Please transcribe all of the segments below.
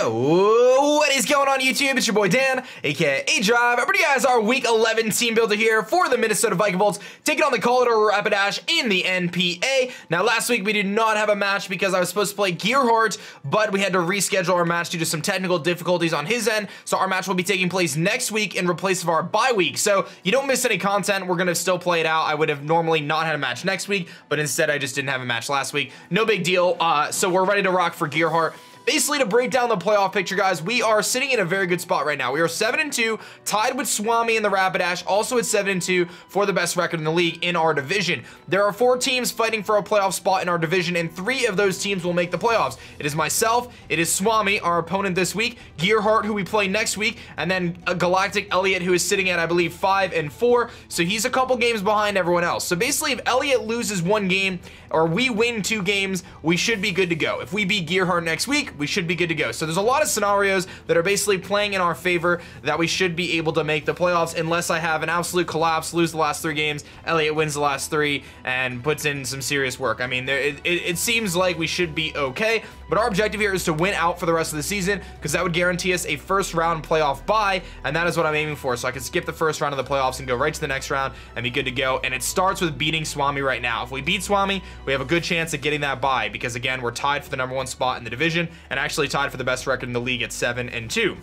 Yo, what is going on YouTube? It's your boy Dan, aka aDrive. Everybody guys, our week 11 team builder here for the Minnesota Vikavolts, taking on the Colorado Rapidash in the NPA. Now last week we did not have a match because I was supposed to play Gearhart, but we had to reschedule our match due to some technical difficulties on his end. So our match will be taking place next week in replace of our bye week. So you don't miss any content. We're gonna still play it out. I would have normally not had a match next week, but instead I just didn't have a match last week. No big deal. So we're ready to rock for Gearhart. Basically, to break down the playoff picture, guys, we are sitting in a very good spot right now. We are 7-2, tied with Swami and the Rapidash, also at 7-2 for the best record in the league in our division. There are 4 teams fighting for a playoff spot in our division, and 3 of those teams will make the playoffs. It is myself, it is Swami, our opponent this week, Gearhart, who we play next week, and then a Galactic Elliot, who is sitting at, I believe, 5-4. So he's a couple games behind everyone else. So basically, if Elliot loses 1 game, or we win 2 games, we should be good to go. If we beat Gearhart next week, we should be good to go. So there's a lot of scenarios that are basically playing in our favor that we should be able to make the playoffs, unless I have an absolute collapse, lose the last 3 games, Elliot wins the last 3, and puts in some serious work. I mean, it seems like we should be okay, but our objective here is to win out for the rest of the season, because that would guarantee us a first round playoff bye, and that is what I'm aiming for. So I can skip the first round of the playoffs and go right to the next round and be good to go. And it starts with beating Swami right now. If we beat Swami, we have a good chance at getting that bye, because again, we're tied for the #1 spot in the division and actually tied for the best record in the league at 7-2.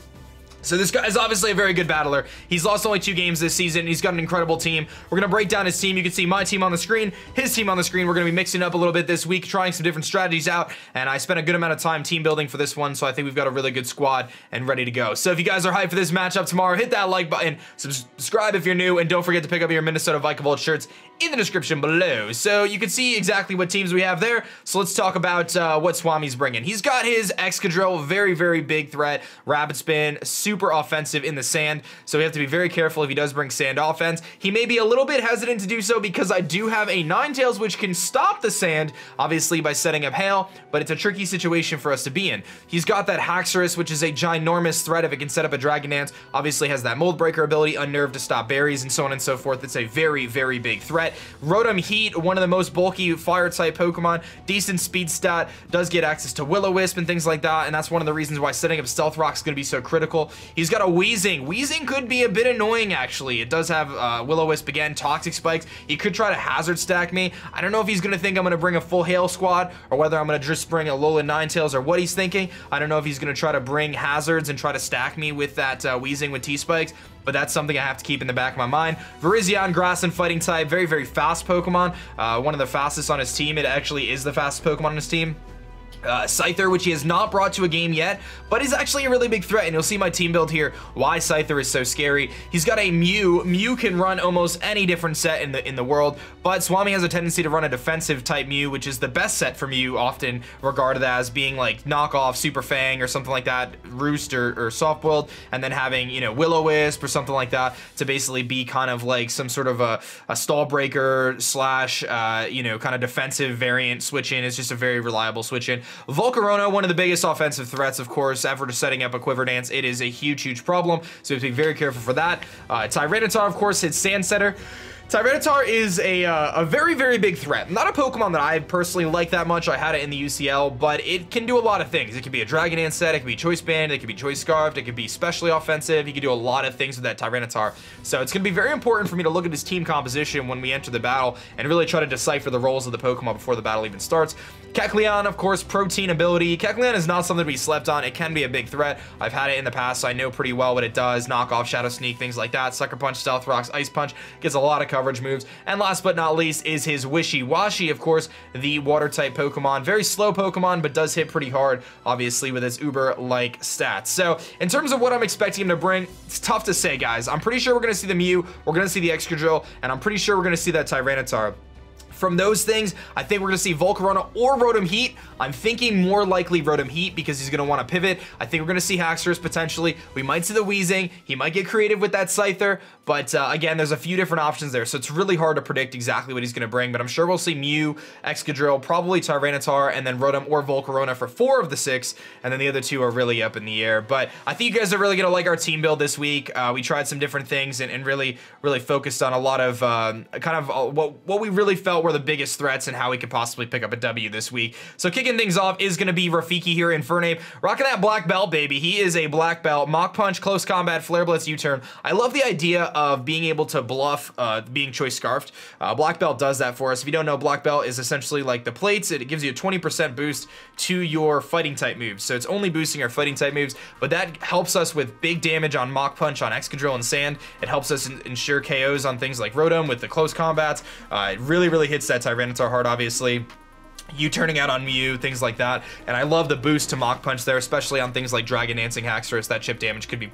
So this guy is obviously a very good battler. He's lost only 2 games this season. He's got an incredible team. We're going to break down his team. You can see my team on the screen, his team on the screen. We're going to be mixing up a little bit this week, trying some different strategies out, and I spent a good amount of time team building for this one, so I think we've got a really good squad and ready to go. So if you guys are hyped for this matchup tomorrow, hit that like button, subscribe if you're new, and don't forget to pick up your Minnesota Vikavolts shirts in the description below. So you can see exactly what teams we have there. So let's talk about what Swami's bringing. He's got his Excadrill, very, very big threat, Rapid Spin, super offensive in the sand, so we have to be very careful if he does bring sand offense. He may be a little bit hesitant to do so because I do have a Ninetales which can stop the sand, obviously by setting up hail, but it's a tricky situation for us to be in. He's got that Haxorus, which is a ginormous threat if it can set up a Dragon Dance, obviously has that Mold Breaker ability, Unnerve to stop berries, and so on and so forth. It's a very, very big threat. Rotom Heat, one of the most bulky fire type Pokemon, decent speed stat, does get access to Will-O-Wisp and things like that, and that's one of the reasons why setting up Stealth Rock is going to be so critical. He's got a Weezing. Weezing could be a bit annoying, actually. It does have Will-O-Wisp again, Toxic Spikes. He could try to Hazard Stack me. I don't know if he's going to think I'm going to bring a full Hail squad, or whether I'm going to just bring a Alolan Ninetales, or what he's thinking. I don't know if he's going to try to bring Hazards and try to stack me with that Weezing with T-Spikes, but that's something I have to keep in the back of my mind. Virizion, Grass and Fighting type, very, very fast Pokemon. One of the fastest on his team. It actually is the fastest Pokemon on his team. Scyther, which he has not brought to a game yet, but is actually a really big threat, and you'll see my team build here why Scyther is so scary. He's got a Mew. Mew can run almost any different set in the world, but Swami has a tendency to run a defensive type Mew, which is the best set for Mew, often regarded as being like knockoff Super Fang or something like that, Roost or Soft Boiled, and then having, you know, Will-O-Wisp or something like that to basically be kind of like some sort of a stall breaker slash you know, kind of defensive variant switch in. It's just a very reliable switch in. Volcarona, one of the biggest offensive threats, of course, after setting up a Quiver Dance. It is a huge, huge problem, so we have to be very careful for that. Tyranitar, of course, hits Sand Setter. Tyranitar is a very, very big threat. Not a Pokemon that I personally like that much. I had it in the UCL, but it can do a lot of things. It can be a Dragon Dance set, it can be Choice Band, it can be Choice Scarfed, it can be specially offensive. He can do a lot of things with that Tyranitar. So it's going to be very important for me to look at his team composition when we enter the battle and really try to decipher the roles of the Pokemon before the battle even starts. Kecleon, of course, Protein ability. Kecleon is not something to be slept on. It can be a big threat. I've had it in the past, so I know pretty well what it does. Knock off, Shadow Sneak, things like that. Sucker Punch, Stealth Rocks, Ice Punch. Gets a lot of coverage moves. And last but not least is his Wishy-Washy, of course, the Water-type Pokemon. Very slow Pokemon, but does hit pretty hard, obviously, with his Uber-like stats. So, in terms of what I'm expecting him to bring, it's tough to say, guys. I'm pretty sure we're going to see the Mew, we're going to see the Excadrill, and I'm pretty sure we're going to see that Tyranitar. From those things, I think we're going to see Volcarona or Rotom Heat. I'm thinking more likely Rotom Heat because he's going to want to pivot. I think we're going to see Haxorus potentially. We might see the Weezing. He might get creative with that Scyther, But again, there's a few different options there, so it's really hard to predict exactly what he's going to bring. But I'm sure we'll see Mew, Excadrill, probably Tyranitar, and then Rotom or Volcarona for 4 of the 6, and then the other 2 are really up in the air. But I think you guys are really going to like our team build this week. We tried some different things and really focused on a lot of what we really felt were the biggest threats and how we could possibly pick up a W this week. So kicking things off is going to be Rafiki here in Infernape, rocking that black belt, baby. He is a black belt. Mach Punch, Close Combat, Flare Blitz, U-Turn. I love the idea of being able to bluff being Choice Scarfed. Black belt does that for us. If you don't know, black belt is essentially like the plates. It gives you a 20% boost to your fighting type moves. So it's only boosting our fighting type moves, but that helps us with big damage on Mach Punch, on Excadrill and Sand. It helps us ensure KOs on things like Rotom with the close combats. It really hits that Tyranitar hard, obviously. You turning out on Mew, things like that. And I love the boost to Mach Punch there, especially on things like Dragon Dancing Haxorus. That chip damage could be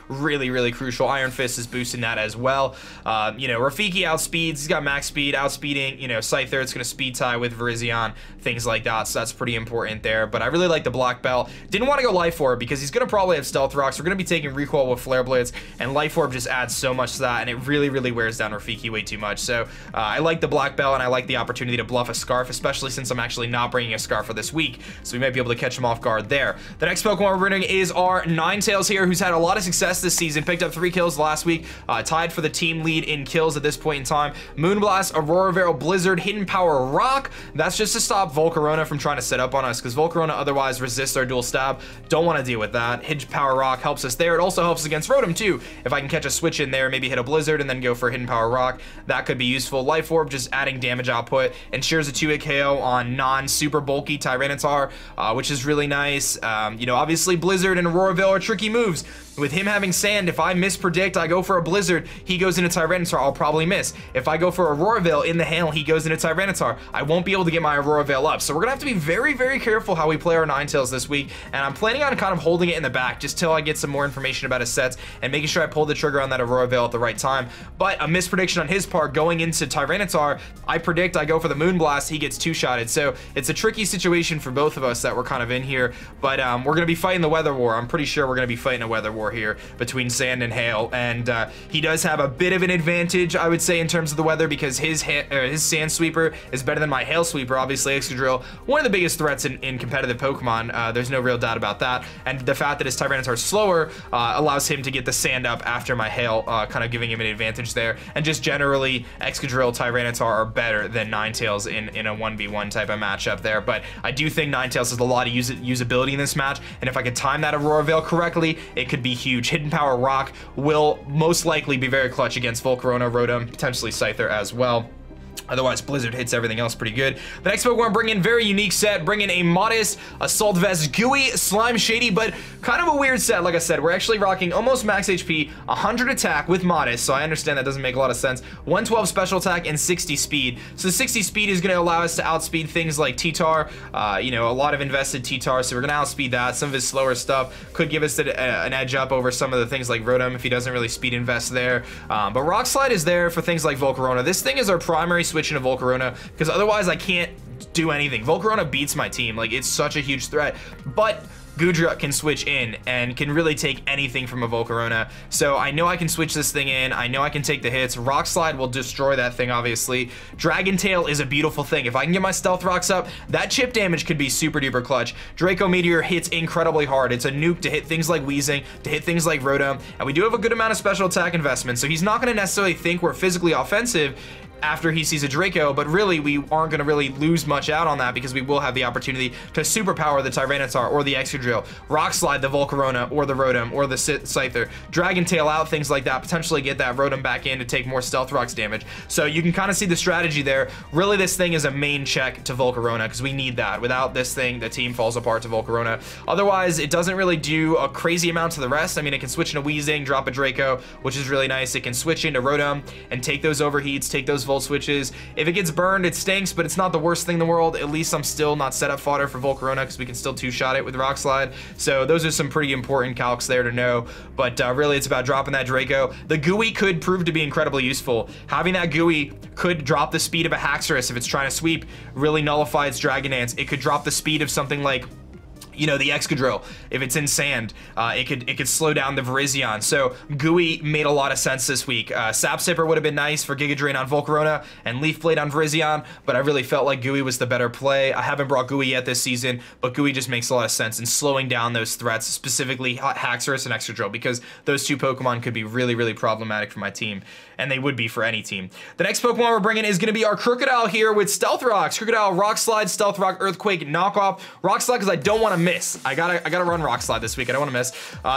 really crucial. Iron Fist is boosting that as well. You know, Rafiki outspeeds. He's got max speed, outspeeding. You know, Scyther, it's going to speed tie with Virizion, things like that. So that's pretty important there. But I really like the black belt. Didn't want to go Life Orb because he's going to probably have Stealth Rocks. We're going to be taking recoil with Flare Blitz, and Life Orb just adds so much to that, and it really wears down Rafiki way too much. So I like the black belt, and I like the opportunity to bluff a Scarf, especially since I'm actually not bringing a Scarf for this week, so we might be able to catch him off guard there. The next Pokemon we're bringing is our Ninetales here, who's had a lot of success this season. Picked up 3 kills last week, tied for the team lead in kills at this point in time. Moonblast, Aurora Veil, Blizzard, Hidden Power, Rock. That's just to stop Volcarona from trying to set up on us, because Volcarona otherwise resists our dual stab. Don't want to deal with that. Hidden Power Rock helps us there. It also helps against Rotom too. If I can catch a switch in there, maybe hit a Blizzard and then go for Hidden Power Rock, that could be useful. Life Orb, just adding damage output, ensures a 2-hit KO on non-super bulky Tyranitar, which is really nice. You know, obviously Blizzard and Aurora Veil are tricky moves. With him having Sand, if I mispredict, I go for a Blizzard, he goes into Tyranitar, I'll probably miss. If I go for Aurora Veil in the hail, he goes into Tyranitar, I won't be able to get my Aurora Veil up. So we're gonna have to be very careful how we play our Ninetales this week, and I'm planning on kind of holding it in the back just till I get some more information about his sets and making sure I pull the trigger on that Aurora Veil at the right time. But a misprediction on his part going into Tyranitar, I predict I go for the Moonblast, he gets 2-shotted. So it's a tricky situation for both of us that we're kind of in here, but we're gonna be fighting the weather war. I'm pretty sure we're gonna be fighting a weather war here between Sand and Hail, and he does have a bit of an advantage, I would say, in terms of the weather, because his Sand Sweeper is better than my Hail Sweeper. Obviously Excadrill, one of the biggest threats in competitive Pokemon, there's no real doubt about that, and the fact that his Tyranitar is slower allows him to get the Sand up after my Hail, kind of giving him an advantage there. And just generally, Excadrill, Tyranitar are better than Ninetales in a 1v1 type of matchup there, but I do think Ninetales has a lot of usability in this match, and if I could time that Aurora Veil correctly, it could be huge. Hidden Power Rock will most likely be very clutch against Volcarona, Rotom, potentially Scyther as well. Otherwise, Blizzard hits everything else pretty good. The next Pokemon, bring in very unique set, bring in a Modest, Assault Vest, Gooey, Slime Shady, but kind of a weird set. Like I said, we're actually rocking almost max HP, 100 attack with Modest, so I understand that doesn't make a lot of sense. 112 special attack and 60 speed. So the 60 speed is going to allow us to outspeed things like T-Tar, you know, a lot of invested T-Tar, so we're going to outspeed that. Some of his slower stuff could give us an edge up over some of the things like Rotom if he doesn't really speed invest there. But Rock Slide is there for things like Volcarona. This thing is our primary switch into Volcarona, because otherwise I can't do anything. Volcarona beats my team, like it's such a huge threat, but Goodra can switch in and can really take anything from a Volcarona. So I know I can switch this thing in. I know I can take the hits. Rock Slide will destroy that thing, obviously. Dragon Tail is a beautiful thing. If I can get my Stealth Rocks up, that chip damage could be super duper clutch. Draco Meteor hits incredibly hard. It's a nuke to hit things like Weezing, to hit things like Rotom, and we do have a good amount of special attack investment, so he's not going to necessarily think we're physically offensive after he sees a Draco, but really we aren't going to really lose much out on that, because we will have the opportunity to superpower the Tyranitar or the Excadrill, Rock Slide the Volcarona or the Rotom or the Scyther, Dragon Tail out, things like that, potentially get that Rotom back in to take more Stealth Rocks damage. So you can kind of see the strategy there. Really, this thing is a main check to Volcarona, because we need that. Without this thing, the team falls apart to Volcarona. Otherwise, it doesn't really do a crazy amount to the rest. I mean, it can switch into Weezing, drop a Draco, which is really nice. It can switch into Rotom and take those overheats, take those Volt switches. If it gets burned, it stinks, but it's not the worst thing in the world. At least I'm still not set up fodder for Volcarona, because we can still two-shot it with Rock Slide. So those are some pretty important calcs there to know, but really it's about dropping that Draco. The Gooey could prove to be incredibly useful. Having that Gooey could drop the speed of a Haxorus if it's trying to sweep, really nullify its Dragon Dance. It could drop the speed of something like, you know, the Excadrill, if it's in sand, it could slow down the Virizion. So Gooey made a lot of sense this week. Sap Sipper would have been nice for Giga Drain on Volcarona and Leaf Blade on Virizion, but I really felt like Gooey was the better play. I haven't brought Gooey yet this season, but Gooey just makes a lot of sense in slowing down those threats, specifically Haxorus and Excadrill, because those two Pokemon could be really, really problematic for my team, and they would be for any team. The next Pokemon we're bringing is going to be our Krookodile here with Stealth Rocks. Krookodile Rock Slide, Stealth Rock, Earthquake, knockoff. Rock Slide because I don't want to miss. I gotta run Rock Slide this week. I don't want to miss.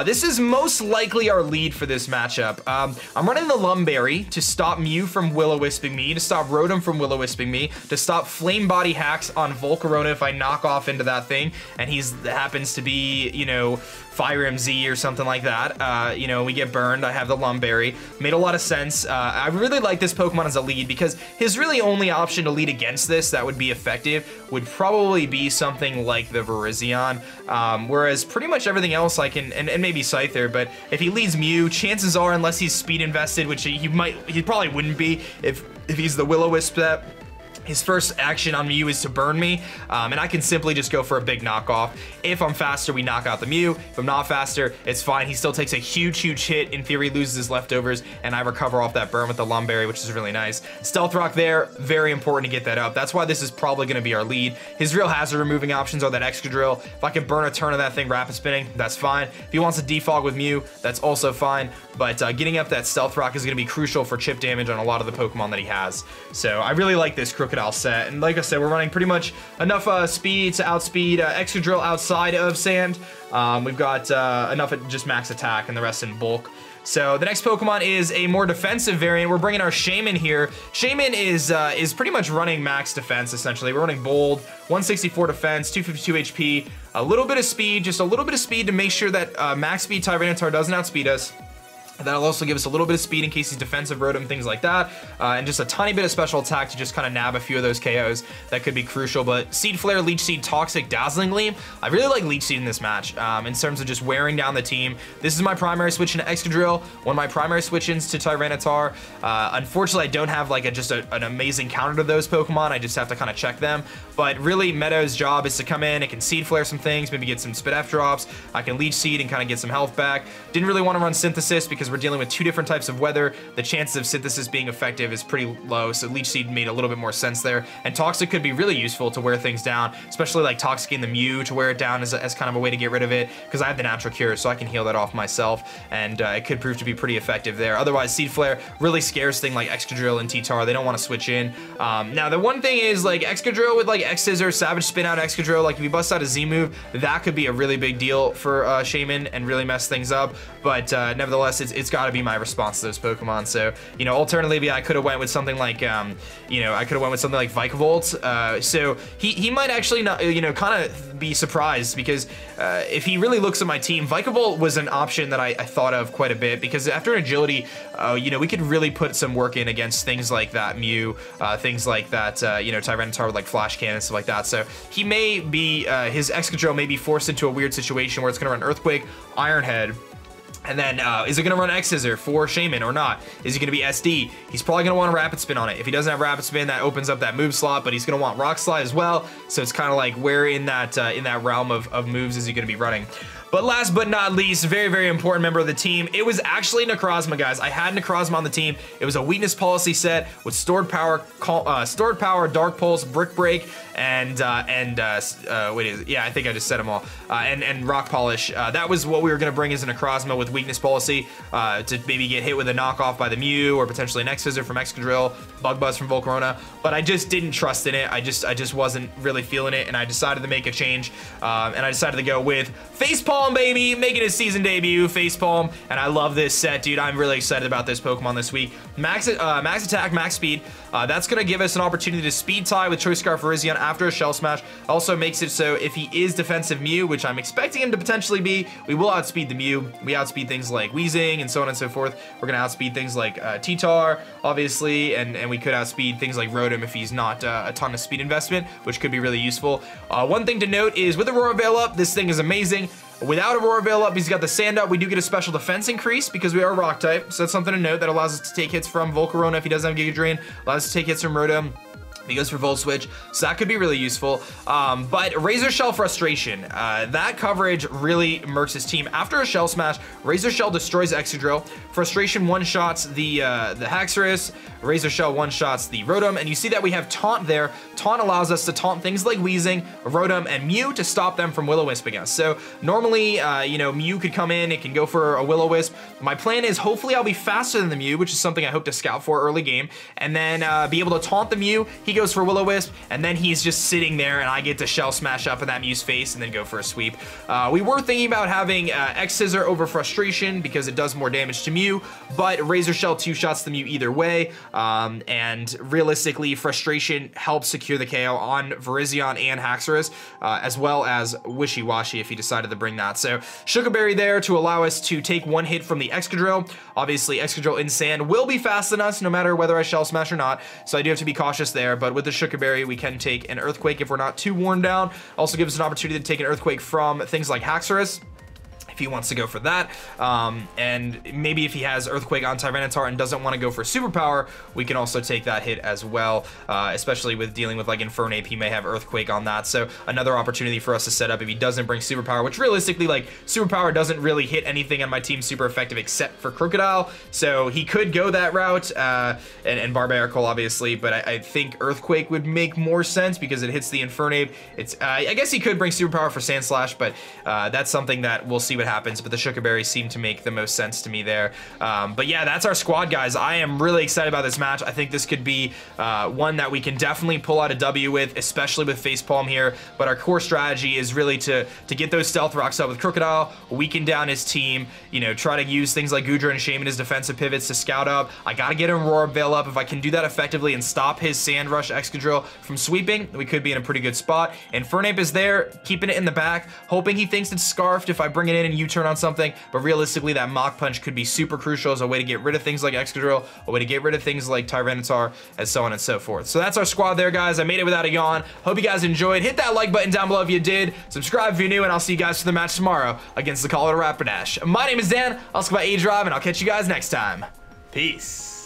This is most likely our lead for this matchup. I'm running the Lumberry to stop Mew from Will-O-Wisping me, to stop Rotom from Will-O-Wisping me, to stop Flame Body Hacks on Volcarona if I knock off into that thing, and he happens to be, you know, Fire MZ or something like that. You know, we get burned. I have the Lumberry. Made a lot of sense. I really like this Pokemon as a lead because his really only option to lead against this that would be effective would probably be something like the Virizion. Whereas pretty much everything else I can, and maybe Scyther, but if he leads Mew, chances are, unless he's speed invested, which he probably wouldn't be if he's the Will-O-Wisp that his first action on Mew is to burn me, and I can simply just go for a big knockoff. If I'm faster, we knock out the Mew. If I'm not faster, it's fine. He still takes a huge, huge hit. In theory, loses his leftovers, and I recover off that burn with the Lumberry, which is really nice. Stealth Rock there, very important to get that up. That's why this is probably going to be our lead. His real hazard removing options are that Excadrill. If I can burn a turn of that thing rapid spinning, that's fine. If he wants to defog with Mew, that's also fine. But getting up that Stealth Rock is going to be crucial for chip damage on a lot of the Pokemon that he has. So I really like this Krookodile set. And like I said, we're running pretty much enough speed to outspeed Excadrill outside of sand. We've got enough at just max attack and the rest in bulk. So the next Pokemon is a more defensive variant. We're bringing our Shaymin here. Shaymin is pretty much running max defense, essentially. We're running bold, 164 defense, 252 HP, a little bit of speed, just a little bit of speed to make sure that max speed Tyranitar doesn't outspeed us. That'll also give us a little bit of speed in case he's defensive Rotom, things like that. And just a tiny bit of special attack to just kind of nab a few of those KOs. That could be crucial. But Seed Flare, Leech Seed, Toxic, Dazzling Gleam. I really like Leech Seed in this match in terms of just wearing down the team. This is my primary switch into Excadrill, one of my primary switch-ins to Tyranitar. Unfortunately, I don't have like an amazing counter to those Pokemon. I just have to kind of check them. But really, Meadow's job is to come in. It can Seed Flare some things, maybe get some Spit F drops. I can Leech Seed and kind of get some health back. Didn't really want to run Synthesis because we're dealing with two different types of weather. The chances of Synthesis being effective is pretty low, so Leech Seed made a little bit more sense there. And Toxic could be really useful to wear things down, especially like Toxicking the Mew to wear it down as kind of a way to get rid of it, because I have the Natural Cure, so I can heal that off myself, and it could prove to be pretty effective there. Otherwise, Seed Flare really scares things like Excadrill and T-Tar. They don't want to switch in. Now, the one thing is, like, Excadrill with, like, X-Scissor, Savage Spin out Excadrill, like, if you bust out a Z-move, that could be a really big deal for Shaymin and really mess things up, but nevertheless, it's got to be my response to those Pokemon. So, you know, alternatively, I could have went with something like, you know, I could have went with something like Vikavolts. So he might actually not, you know, kind of be surprised, because if he really looks at my team, Vikavolt was an option that I thought of quite a bit, because after Agility, you know, we could really put some work in against things like that Mew, things like that, you know, Tyranitar with like Flash Cannon and stuff like that. So he may be, his Excadrill may be forced into a weird situation where it's going to run Earthquake, Iron Head, and then, is it going to run X-Scissor for Shaymin or not? Is he going to be SD? He's probably going to want a Rapid Spin on it. If he doesn't have Rapid Spin, that opens up that move slot, but he's going to want Rock Slide as well. So it's kind of like, where in that realm of moves is he going to be running? But last but not least, very, very important member of the team, it was actually Necrozma, guys. I had Necrozma on the team. It was a weakness policy set with stored power, Dark Pulse, Brick Break, and wait, yeah, I think I just said them all, and Rock Polish. That was what we were going to bring as a Necrozma with weakness policy, to maybe get hit with a knockoff by the Mew, or potentially an X-Scissor from Excadrill, Bug Buzz from Volcarona, but I just didn't trust in it. I just wasn't really feeling it, and I decided to make a change, and I decided to go with Facepalm, baby, making his season debut, Facepalm, and I love this set, dude. I'm really excited about this Pokemon this week. Max attack, max speed. That's gonna give us an opportunity to speed tie with Choice Scarf Virizion after a Shell Smash. Also makes it so if he is defensive Mew, which I'm expecting him to potentially be, we will outspeed the Mew. We outspeed things like Weezing and so on and so forth. We're gonna outspeed things like T-Tar, obviously, and we could outspeed things like Rotom if he's not a ton of speed investment, which could be really useful. One thing to note is with Aurora Veil up, this thing is amazing. Without Aurora Veil up, he's got the Sand up. We do get a special defense increase because we are Rock type, so that's something to note. That allows us to take hits from Volcarona if he doesn't have Giga Drain, allows us to take hits from Rotom. He goes for Volt Switch, so that could be really useful. But Razor Shell Frustration, that coverage really murks his team. After a Shell Smash, Razor Shell destroys Excadrill. Frustration one-shots the Haxorus. Razor Shell one-shots the Rotom, and you see that we have Taunt there. Taunt allows us to taunt things like Weezing, Rotom, and Mew to stop them from Will-O-Wisping us. So normally, you know, Mew could come in, it can go for a Will-O-Wisp. My plan is hopefully I'll be faster than the Mew, which is something I hope to scout for early game, and then be able to taunt the Mew. He goes for Will-O-Wisp, and then he's just sitting there, and I get to Shell Smash up in that Mew's face and then go for a sweep. We were thinking about having X-Scissor over Frustration because it does more damage to Mew, but Razor Shell two-shots the Mew either way, and realistically, Frustration helps secure the KO on Virizion and Haxorus, as well as Wishy Washy if he decided to bring that. So Sugar Berry there to allow us to take one hit from the Excadrill. Obviously, Excadrill in Sand will be fast than us no matter whether I Shell Smash or not, so I do have to be cautious there, but with the Sugar Berry, we can take an Earthquake if we're not too worn down. Also gives us an opportunity to take an Earthquake from things like Haxorus, if he wants to go for that, and maybe if he has Earthquake on Tyranitar and doesn't want to go for Superpower, we can also take that hit as well, especially with dealing with like Infernape. He may have Earthquake on that, so another opportunity for us to set up if he doesn't bring Superpower, which realistically, like, Superpower doesn't really hit anything on my team super effective except for Krookodile, so he could go that route, and Barbarical obviously, but I think Earthquake would make more sense because it hits the Infernape. It's I guess he could bring Superpower for Sand Slash, but that's something that we'll see what happens, but the Sugar Berries seem to make the most sense to me there. But yeah, that's our squad, guys. I am really excited about this match. I think this could be one that we can definitely pull out a W with, especially with Facepalm here, but our core strategy is really to get those Stealth Rocks up with Krookodile, weaken down his team, you know, try to use things like Goodra and Shaymin as defensive pivots to scout up. I gotta get Aurora Veil up. If I can do that effectively and stop his Sand Rush Excadrill from sweeping, we could be in a pretty good spot. Infernape is there, keeping it in the back, hoping he thinks it's Scarfed if I bring it in and U-turn on something, but realistically that Mach Punch could be super crucial as a way to get rid of things like Excadrill, a way to get rid of things like Tyranitar, and so on and so forth. So that's our squad there, guys. I made it without a yawn. Hope you guys enjoyed. Hit that like button down below if you did. Subscribe if you're new, and I'll see you guys for the match tomorrow against the Colorado Rapidash. My name is Dan. I'll ask about aDrive, and I'll catch you guys next time. Peace.